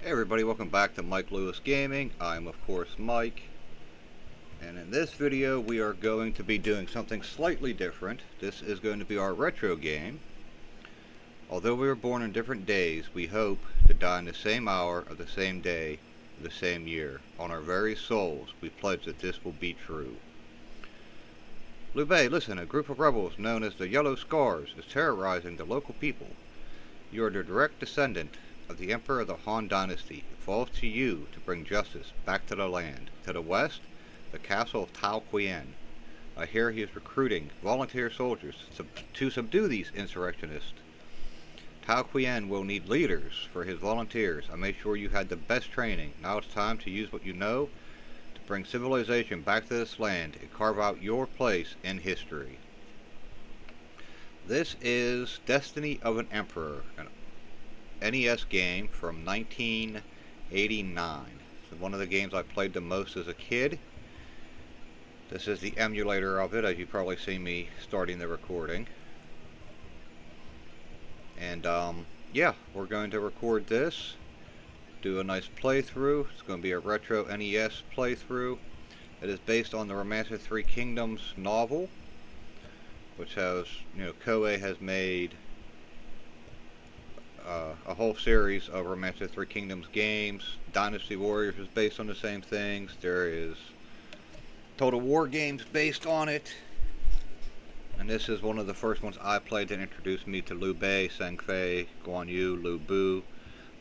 Hey everybody, welcome back to Mike Lewis Gaming. I'm of course Mike, and in this video we are going to be doing something slightly different. This is going to be our retro game. Although we were born in different days, we hope to die in the same hour of the same day of the same year. On our very souls, we pledge that this will be true. Liu Bei, listen, a group of rebels known as the Yellow Scars is terrorizing the local people. You are the direct descendant of the Emperor of the Han Dynasty. It falls to you to bring justice back to the land. To the west, the castle of Tao Qian. I hear he is recruiting volunteer soldiers to subdue these insurrectionists. Tao Qian will need leaders for his volunteers. I made sure you had the best training. Now it's time to use what you know to bring civilization back to this land and carve out your place in history. This is Destiny of an Emperor, an NES game from 1989. It's one of the games I played the most as a kid. This is the emulator of it, as you probably see me starting the recording. And yeah, we're going to record this, do a nice playthrough. It's going to be a retro NES playthrough. It is based on the Romancer Three Kingdoms novel, which has, Koei has made a whole series of Romancer Three Kingdoms games. Dynasty Warriors is based on the same things. There is Total War games based on it. And this is one of the first ones I played that introduced me to Liu Bei, Zheng Fei, Guan Yu, Lu Bu,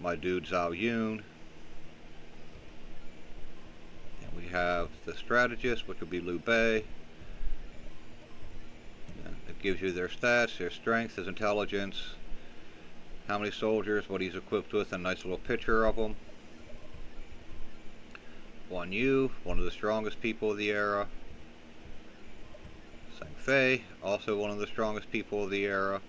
my dude Zhao Yun. And we have the strategist, which will be Liu Bei. And it gives you their stats, their strength, his intelligence, how many soldiers, what he's equipped with, a nice little picture of them. Guan Yu, one of the strongest people of the era. Zheng Fei, also one of the strongest people of the era.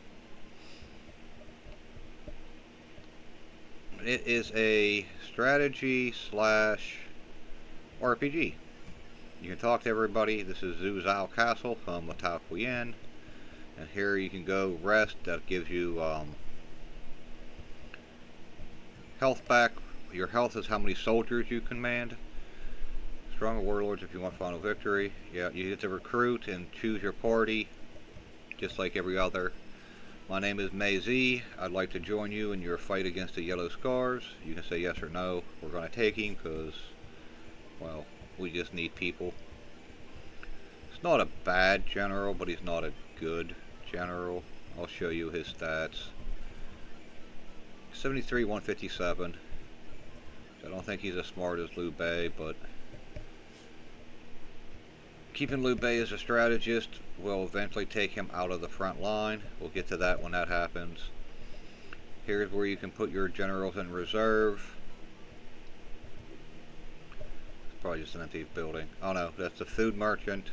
It is a strategy slash RPG. You can talk to everybody. This is Zhu Zhao Castle, home of Tao Qian. And here you can go rest. That gives you health back. Your health is how many soldiers you command. Stronger warlords if you want final victory. Yeah, you get to recruit and choose your party, just like every other. My name is Mei Z. I'd like to join you in your fight against the Yellow Scars. You can say yes or no. We're going to take him because, well, we just need people. He's not a bad general, but he's not a good general. I'll show you his stats. 73, 157. I don't think he's as smart as Liu Bei, but keeping Liu Bei as a strategist will eventually take him out of the front line. We'll get to that when that happens. Here's where you can put your generals in reserve. It's probably just an empty building. Oh no, that's the food merchant.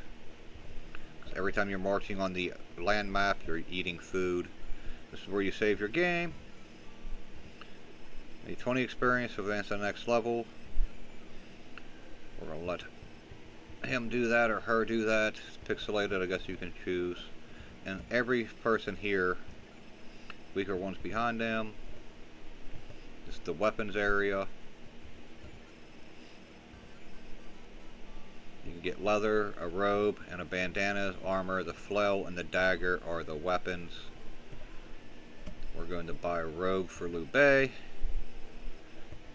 Every time you're marching on the land map, you're eating food. This is where you save your game. Need 20 experience to advance to the next level. We're going to let him do that or her do that. It's pixelated, I guess you can choose. And every person here, weaker ones behind them. This is the weapons area. You can get leather, a robe, and a bandana, armor. The flail and the dagger are the weapons. We're going to buy a robe for Liu Bei.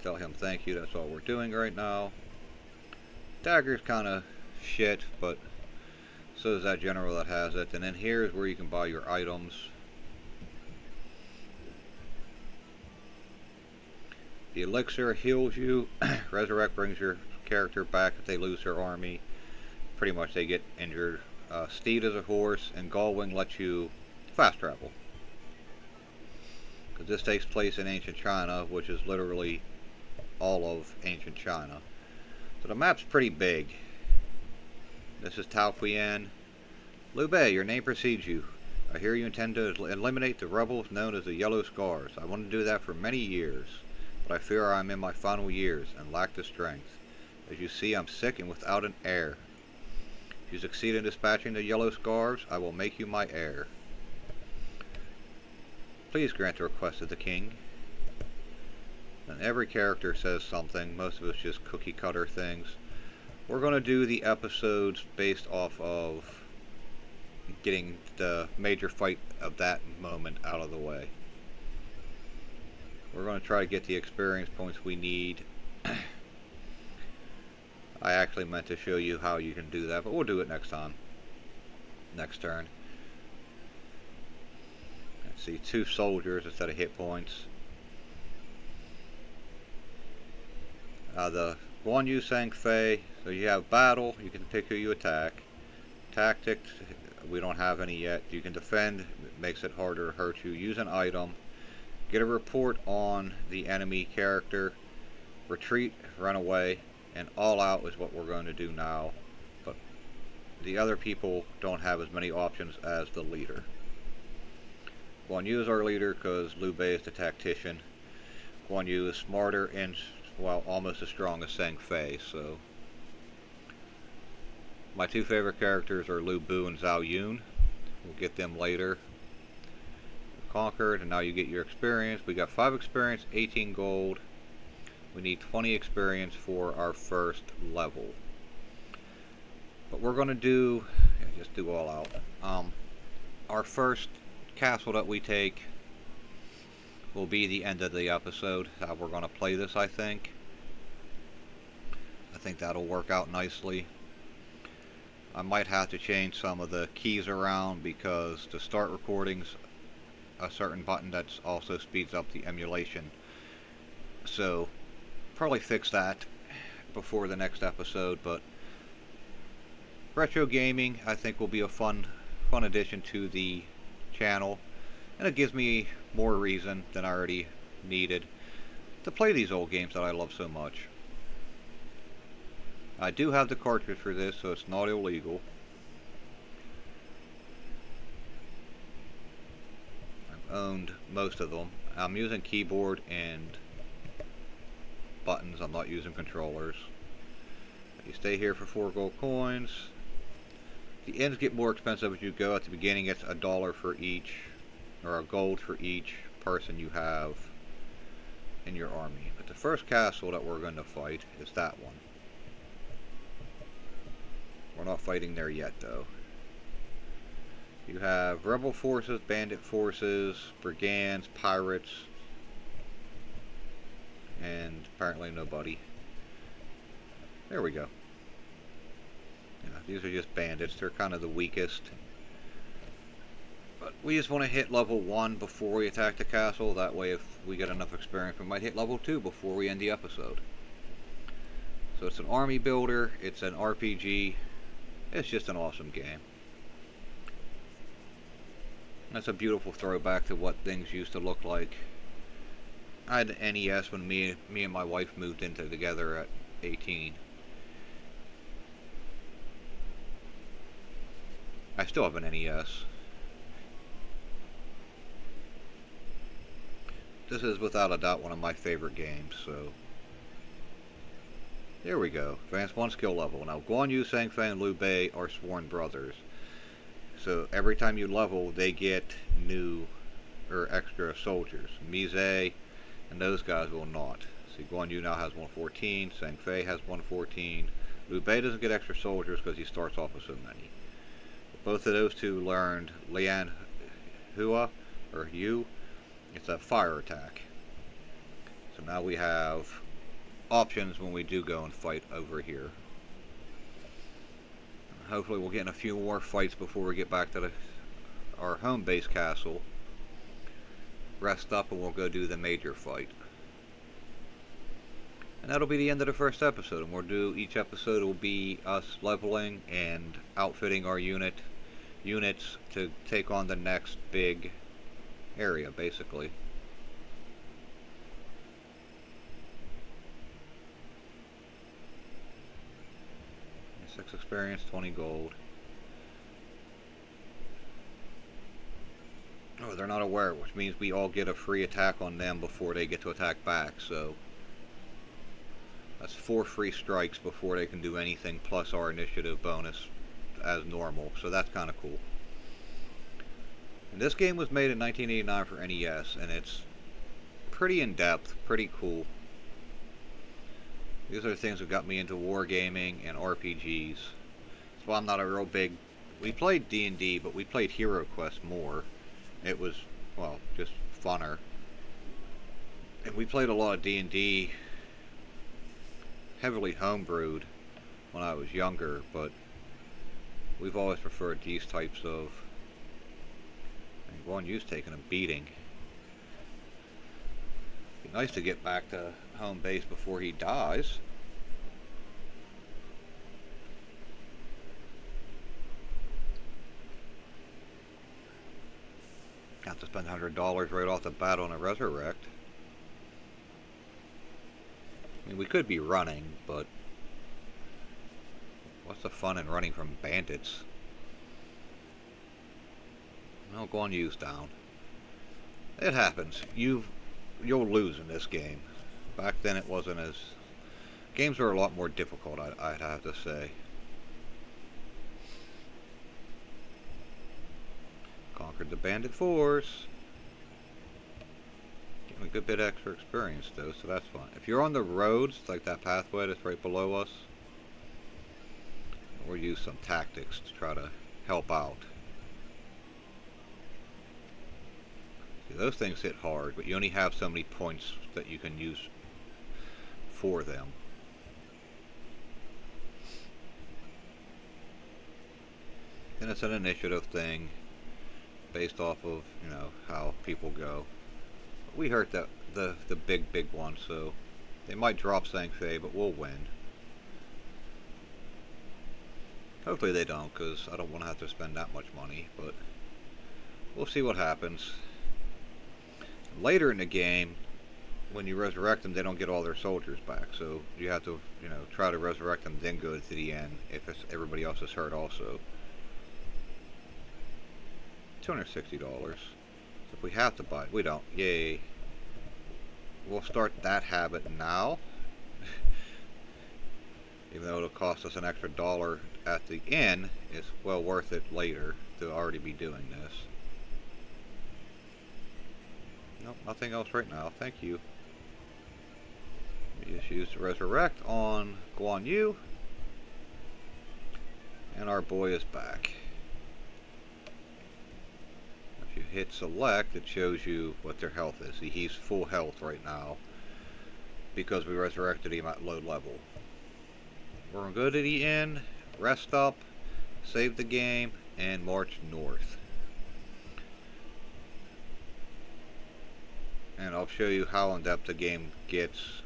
Tell him thank you, that's all we're doing right now. Dagger's kind of shit, but so is that general that has it. And then here's where you can buy your items. The elixir heals you. Resurrect brings your character back if they lose their army. Pretty much they get injured. Steed is a horse, and Gullwing lets you fast travel. Because this takes place in ancient China, which is literally all of ancient China. So the map's pretty big. This is Tao Qian. Liu Bei, your name precedes you. I hear you intend to eliminate the rebels known as the Yellow Scars. I want to do that for many years, but I fear I am in my final years and lack the strength. As you see, I'm sick and without an heir. If you succeed in dispatching the Yellow Scars, I will make you my heir. Please grant the request of the king. And every character says something. Most of it's just cookie cutter things. We're going to do the episodes based off of getting the major fight of that moment out of the way. We're going to try to get the experience points we need. I actually meant to show you how you can do that, but we'll do it next time. Next turn. Let's see, 2 soldiers instead of hit points. The Guan Yu Sang Fei, so you have battle, you can pick who you attack. Tactics, we don't have any yet. You can defend, it makes it harder to hurt you. Use an item. Get a report on the enemy character. Retreat, run away, and all out is what we're going to do now. But the other people don't have as many options as the leader. Guan Yu is our leader because Liu Bei is the tactician. Guan Yu is smarter and, well, almost as strong as Sang Fei, so my 2 favorite characters are Lu Bu and Zhao Yun. We'll get them later. Conquered, and now you get your experience. We got 5 experience, 18 gold. We need 20 experience for our first level. But we're going to do, just do all out. Our first castle that we take will be the end of the episode. How we're going to play this, I think. I think that'll work out nicely. I might have to change some of the keys around because to start recordings, a certain button that also speeds up the emulation. So, probably fix that before the next episode, but retro gaming I think will be a fun addition to the channel, and it gives me more reason than I already needed to play these old games that I love so much. I do have the cartridge for this, so it's not illegal. I've owned most of them. I'm using keyboard and buttons. I'm not using controllers. You stay here for 4 gold coins. The ends get more expensive as you go. At the beginning it's $1 for each, or a gold for each person you have in your army. But the first castle that we're going to fight is that one. We're not fighting there yet though. You have rebel forces, bandit forces, brigands, pirates, and apparently nobody. There we go. Yeah, these are just bandits. They're kind of the weakest. But we just want to hit level 1 before we attack the castle. That way if we get enough experience we might hit level 2 before we end the episode. So it's an army builder. It's an RPG. It's just an awesome game. That's a beautiful throwback to what things used to look like. I had an NES when me and my wife moved into together at 18. I still have an NES. This is without a doubt one of my favorite games, so there we go. Advance 1 skill level. Now Guan Yu, Sang Fei, and Liu Bei are sworn brothers. So every time you level, they get new or extra soldiers. Mise and those guys will not. See, Guan Yu now has 114, Sang Fei has 114. Liu Bei doesn't get extra soldiers because he starts off with so many. But both of those two learned Lian Hua, or Yu. It's a fire attack. So now we have options when we do go and fight over here. Hopefully we'll get in a few more fights before we get back to our home base castle. Rest up and we'll go do the major fight. And that'll be the end of the first episode, and we'll do, each episode will be us leveling and outfitting our units to take on the next big area, basically. 6 experience, 20 gold. Oh, they're not aware, which means we all get a free attack on them before they get to attack back, so that's 4 free strikes before they can do anything, plus our initiative bonus as normal, so that's kind of cool. And this game was made in 1989 for NES, and it's pretty in-depth, pretty cool. These are the things that got me into wargaming and RPGs. That's why I'm not a real big... We played D&D, but we played Hero Quest more. It was, well, just funner. And we played a lot of D&D, heavily homebrewed when I was younger, but we've always preferred these types of... Guan Yu's taking a beating. Be nice to get back to home base before he dies. Have to spend $100 right off the bat on a resurrect. I mean, we could be running, but what's the fun in running from bandits? No, Guan Yu's down. It happens. You'll lose in this game. Back then it wasn't as... Games were a lot more difficult, I'd have to say. Conquered the bandit force. Getting a good bit of extra experience though, so that's fine. If you're on the roads, like that pathway that's right below us, we'll use some tactics to try to help out. See, those things hit hard, but you only have so many points that you can use for them. And it's an initiative thing based off of, you know, how people go. We hurt the big ones, so they might drop Sang Fei, but we'll win. Hopefully they don't, because I don't want to have to spend that much money, but we'll see what happens. Later in the game, when you resurrect them, they don't get all their soldiers back, so you have to, you know, try to resurrect them, then go to the end if everybody else is hurt also. $260. So if we have to buy it, we don't. Yay. We'll start that habit now. Even though it'll cost us an extra $1 at the end, it's well worth it later to already be doing this. Nope, nothing else right now. Thank you. We just use the resurrect on Guan Yu. And our boy is back. If you hit select, it shows you what their health is. See, he's full health right now because we resurrected him at low level. We're going to go to the end, rest up, save the game, and march north. And I'll show you how in-depth the game gets.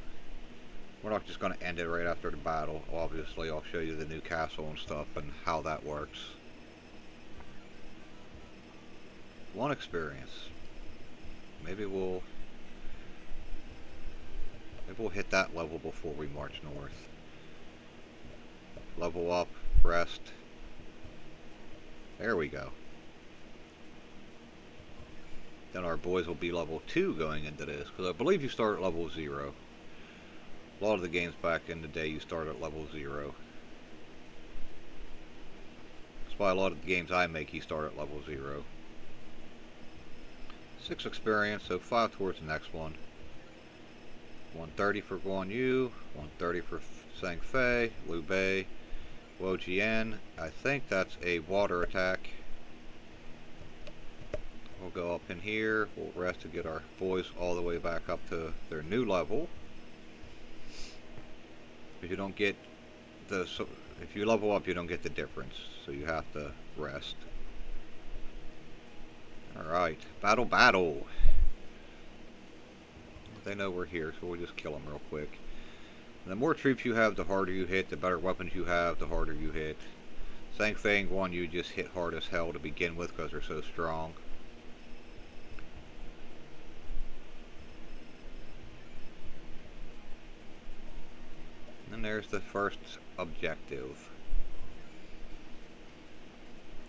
We're not just going to end it right after the battle. Obviously, I'll show you the new castle and stuff and how that works. One experience. Maybe we'll hit that level before we march north. Level up, rest. There we go. Then our boys will be level 2 going into this, because I believe you start at level 0. A lot of the games back in the day you start at level 0. That's why a lot of the games I make you start at level 0. 6 experience, so 5 towards the next one. 130 for Guan Yu, 130 for Sang Fei, Liu Bei, Wo Jian. I think that's a water attack. We'll go up in here, we'll rest to get our boys all the way back up to their new level. If you don't get the, if you level up, you don't get the difference, so you have to rest. Alright, battle. They know we're here, so we'll just kill them real quick. And the more troops you have, the harder you hit. The better weapons you have, the harder you hit. Sang Fei and Guan Yu just hit hard as hell to begin with because they're so strong. And there's the first objective.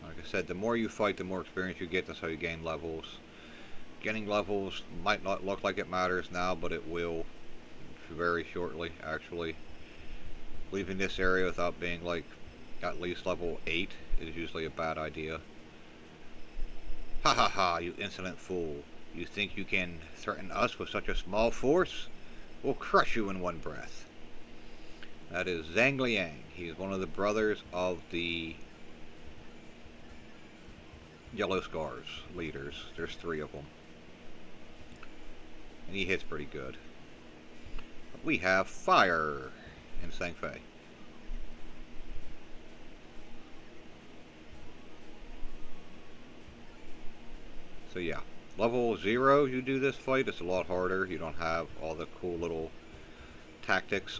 Like I said, the more you fight, the more experience you get. That's how you gain levels. Getting levels might not look like it matters now, but it will very shortly, actually. Leaving this area without being like at least level 8 is usually a bad idea. Ha ha ha, you insolent fool. You think you can threaten us with such a small force? We'll crush you in one breath. That is Zhang Liang. He's one of the brothers of the Yellow Scars leaders. There's 3 of them. And he hits pretty good. But we have fire in Sang Fei. So yeah, level 0 you do this fight, it's a lot harder. You don't have all the cool little tactics.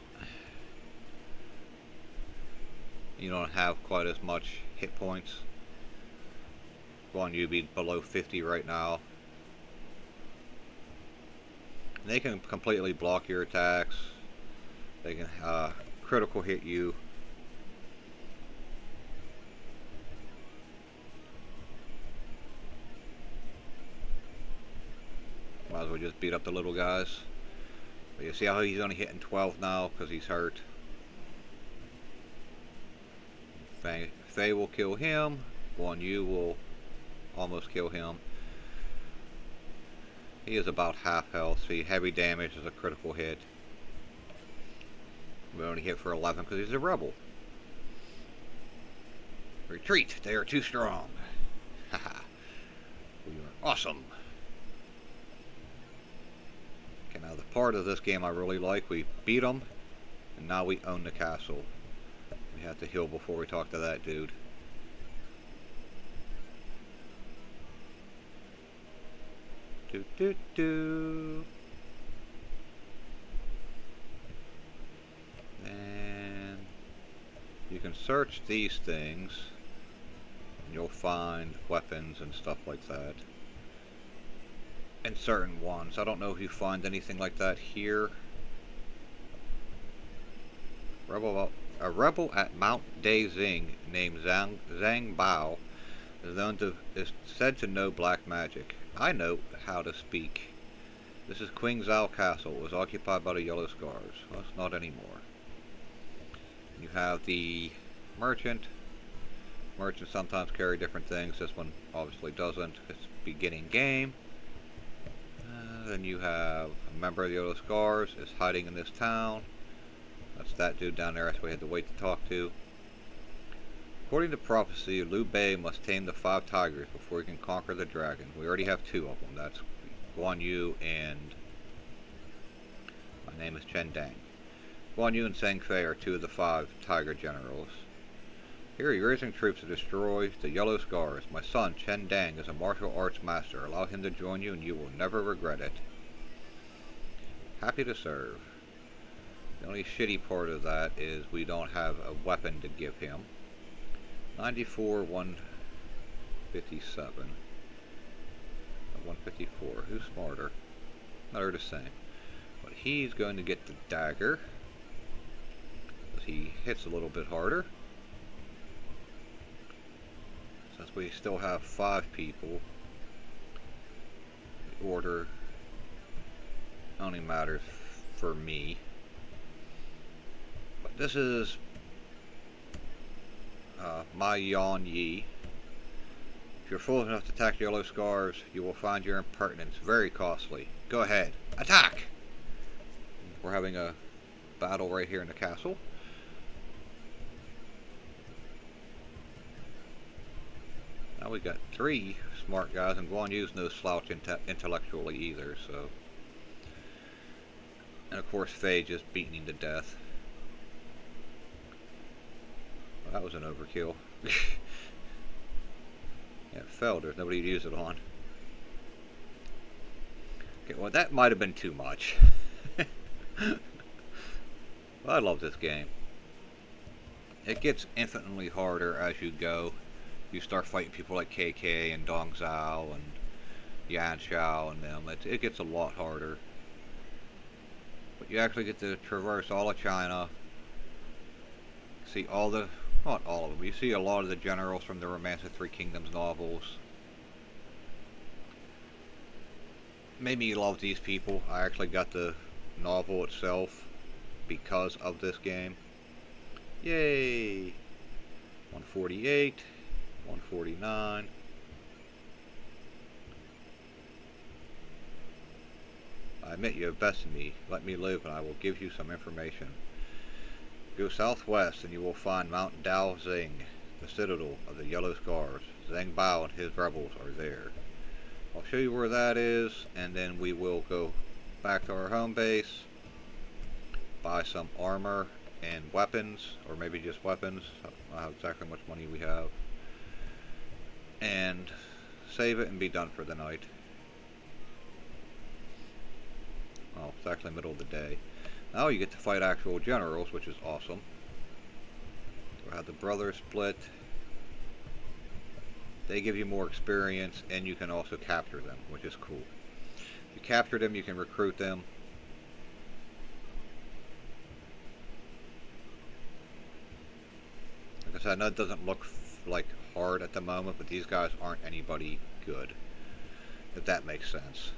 You don't have quite as much hit points. Guan Yu be below 50 right now. They can completely block your attacks. They can critical hit you. Might as well just beat up the little guys. But you see how he's only hitting 12 now because he's hurt. Fei will kill him. Guan Yu will almost kill him. He is about half health. See, heavy damage is a critical hit. We only hit for 11 because he's a rebel. Retreat! They are too strong. Haha. We are awesome. Okay, now the part of this game I really like, we beat them, and now we own the castle. We have to heal before we talk to that dude. Do do do. And you can search these things, and you'll find weapons and stuff like that. And certain ones. I don't know if you find anything like that here. A rebel at Mount Daizing named Zhang Bao is said to know black magic. I know how to speak. This is Qingzhou Castle. It was occupied by the Yellow Scars. Well, it's not anymore. You have the merchant. Merchants sometimes carry different things. This one obviously doesn't. It's beginning game. Then you have a member of the Yellow Scars is hiding in this town. That's that dude down there. That's what we had to wait to talk to. According to prophecy, Liu Bei must tame the 5 tigers before he can conquer the dragon. We already have 2 of them. That's Guan Yu and... my name is Chen Dang. Guan Yu and Sang Fei are 2 of the 5 tiger generals. Here you're raising troops to destroy the Yellow Scars. My son, Chen Dang, is a martial arts master. Allow him to join you and you will never regret it. Happy to serve. The only shitty part of that is we don't have a weapon to give him. 94, 157. 154. Who's smarter? They're the same. But he's going to get the dagger. Because he hits a little bit harder. Since we still have 5 people, the order only matters for me. But this is my Yan Yi. If you're foolish enough to attack Yellow Scars, you will find your impertinence very costly. Go ahead, attack! We're having a battle right here in the castle. Now we got 3 smart guys, and Guan Yu's no slouch intellectually either, so... And of course Fei just beating him to death. Well, that was an overkill. Yeah, it fell. There's nobody to use it on. Okay, well that might have been too much. Well, I love this game. It gets infinitely harder as you go. You start fighting people like KK and Dong Zhao and Yan Xiao and them. It gets a lot harder. But you actually get to traverse all of China. See all the... not all of them. You see a lot of the generals from the Romance of Three Kingdoms novels. Made me love these people. I actually got the novel itself because of this game. Yay! 148. 149. I admit you have bested me. Let me live and I will give you some information. Go southwest and you will find Mount Dao Zing, the citadel of the Yellow Scars. Zhang Bao and his rebels are there. I'll show you where that is, and then we will go back to our home base, buy some armor and weapons, or maybe just weapons. I don't know exactly how much money we have, and save it and be done for the night. Oh, it's actually middle of the day. Now you get to fight actual generals, which is awesome. We'll have the brothers split. They give you more experience, and you can also capture them, which is cool. If you capture them, you can recruit them. Like I said, I know it doesn't look like hard at the moment, but these guys aren't anybody good, if that makes sense.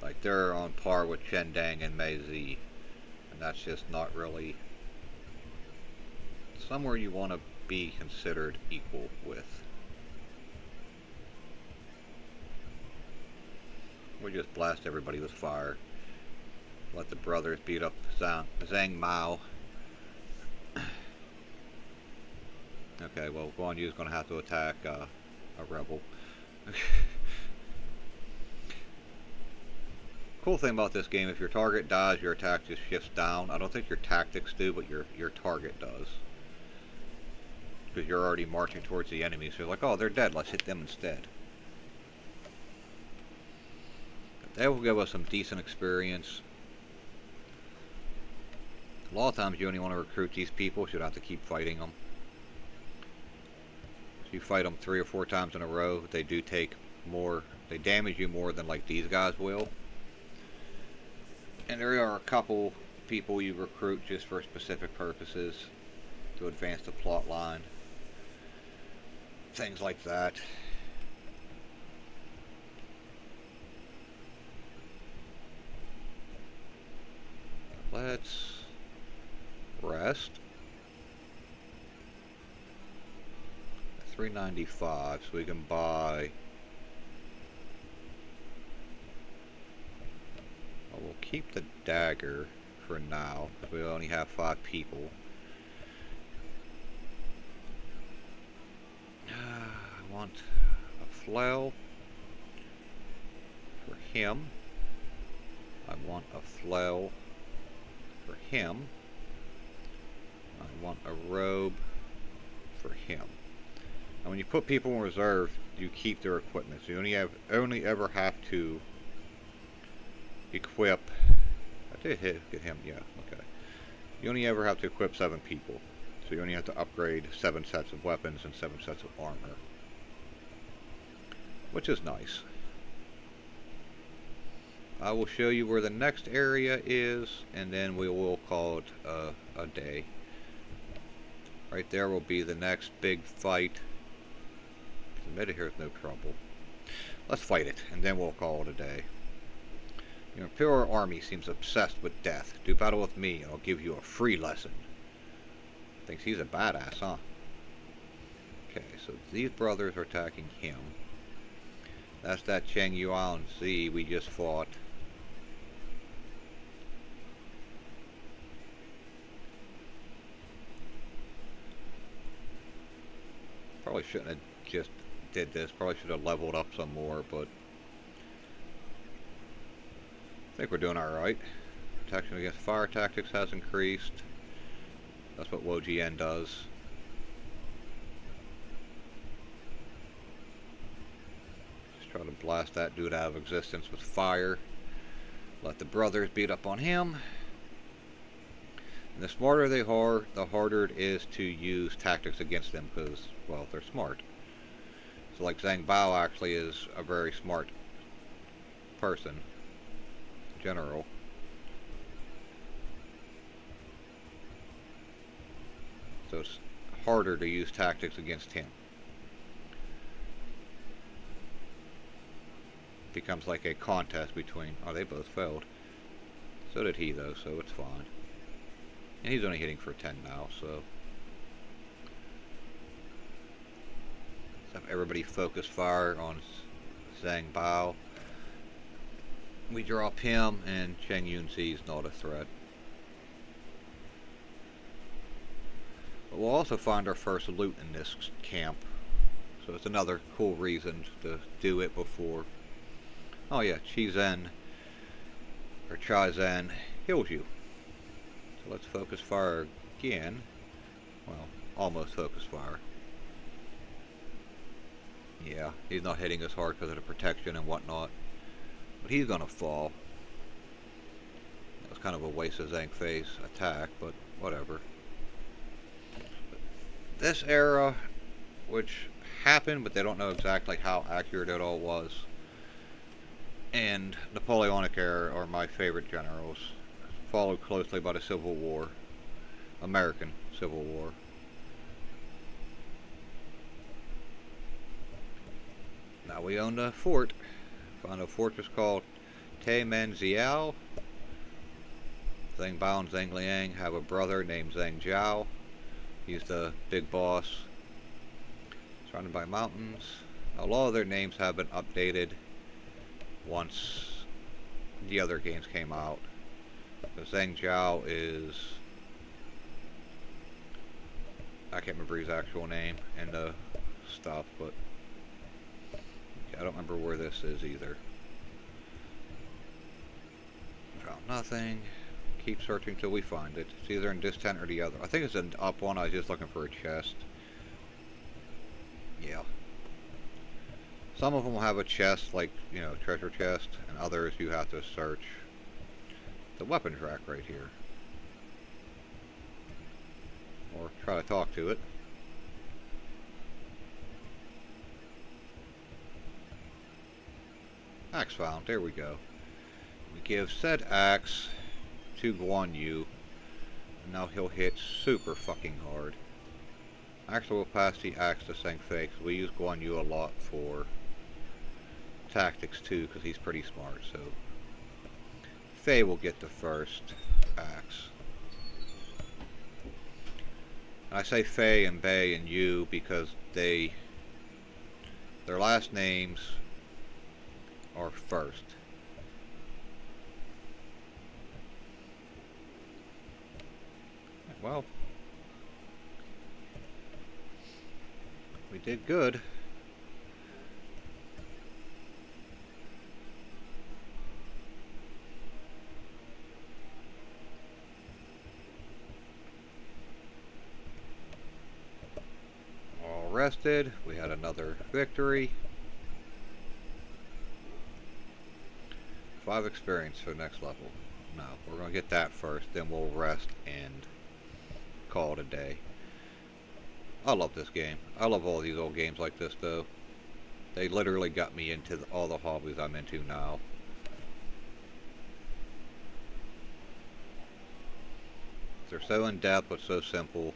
Like, they're on par with Chendang and Mei Zi, and that's just not really somewhere you want to be considered equal with. We just blast everybody with fire. Let the brothers beat up Zhang Mao. Okay, well, Guan Yu's going to have to attack a rebel. Cool thing about this game, if your target dies, your attack just shifts down. I don't think your tactics do, but your target does. Because you're already marching towards the enemy, so you're like, oh, they're dead, let's hit them instead. But that will give us some decent experience. A lot of times you only want to recruit these people, so you don't have to keep fighting them. If you fight them 3 or 4 times in a row, they do take more, they damage you more than like these guys will. And there are a couple people you recruit just for specific purposes to advance the plot line. Things like that. Let's rest. $3.95, so we can buy. Well, we'll keep the dagger for now, because we only have 5 people. I want a flail for him. I want a flail for him. I want a robe for him. And when you put people in reserve, you keep their equipment. So you only ever have to equip. I did get him, yeah, okay. You only ever have to equip 7 people. So you only have to upgrade 7 sets of weapons and 7 sets of armor. Which is nice. I will show you where the next area is, and then we will call it a day. Right there will be the next big fight. The meta here is no trouble. Let's fight it, and then we'll call it a day. Your Imperial Army seems obsessed with death. Do battle with me, and I'll give you a free lesson. Thinks he's a badass, huh? Okay, so these brothers are attacking him. That's that Cheng Yuan Z we just fought. Probably shouldn't have just did this. Probably should have leveled up some more, but I think we're doing alright. Protection against fire tactics has increased. That's what Wojian does. Just try to blast that dude out of existence with fire. Let the brothers beat up on him. And the smarter they are, the harder it is to use tactics against them because, well, they're smart. So like Zhang Bao actually is a very smart person. General. So it's harder to use tactics against him. It becomes like a contest between... Oh, they both failed. So did he, though, so it's fine. And he's only hitting for 10 now, so... Let's have everybody focus fire on Zhang Bao. We drop him, and Cheng Yunzi's not a threat. But we'll also find our first loot in this camp, so it's another cool reason to do it before. Oh yeah, Chi-Zen, or Chai-Zen, heals you. So let's focus fire again. Well, almost focus fire. Yeah, he's not hitting us hard because of the protection and whatnot. But he's gonna fall. That was kind of a waste of Zhang Fei's attack, but whatever. This era, which happened, but they don't know exactly how accurate it all was, and Napoleonic era are my favorite generals, followed closely by the Civil War, American Civil War. Now we own the fort. Found a fortress called Taimenziao. Zhang Bao and Zhang Liang have a brother named Zhang Jiao. He's the big boss. Surrounded by mountains. Now, a lot of their names have been updated once the other games came out. So Zhang Jiao is... I can't remember his actual name and the stuff, but I don't remember where this is either. Found nothing. Keep searching till we find it. It's either in this tent or the other. I think it's an up one. I was just looking for a chest. Yeah. Some of them will have a chest, like, you know, treasure chest, and others you have to search. The weapons rack right here. Or try to talk to it. Axe found. There we go. We give said axe to Guan Yu. And now he'll hit super fucking hard. Actually, we'll pass the axe to Zhang Fei, because we use Guan Yu a lot for tactics too, because he's pretty smart. So Fei will get the first axe. And I say Fei and Bei and Yu because their last names are first. Well, we did good. All rested. We had another victory. 5 experience for the next level. No, we're going to get that first, then we'll rest and call it a day. I love this game. I love all these old games like this, though. They literally got me into all the hobbies I'm into now. They're so in-depth, but so simple.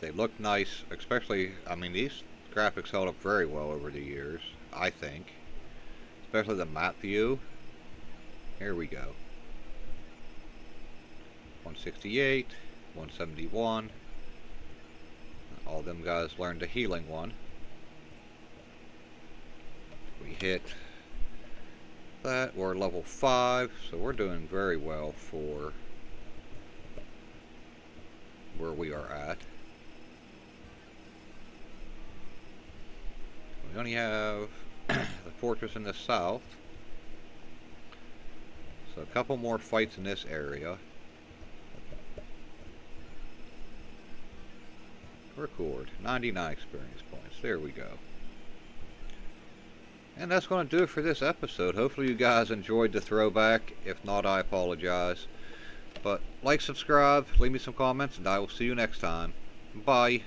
They look nice, especially, I mean, these graphics held up very well over the years, I think. Especially the map view. Here we go. 168, 171. All them guys learned the healing one. We hit that. We're level 5, so we're doing very well for where we are at. We only have the fortress in the south, so a couple more fights in this area. Record 99 experience points. There we go. And that's going to do it for this episode. Hopefully you guys enjoyed the throwback. If not, I apologize. But like, subscribe, leave me some comments, and I will see you next time. Bye.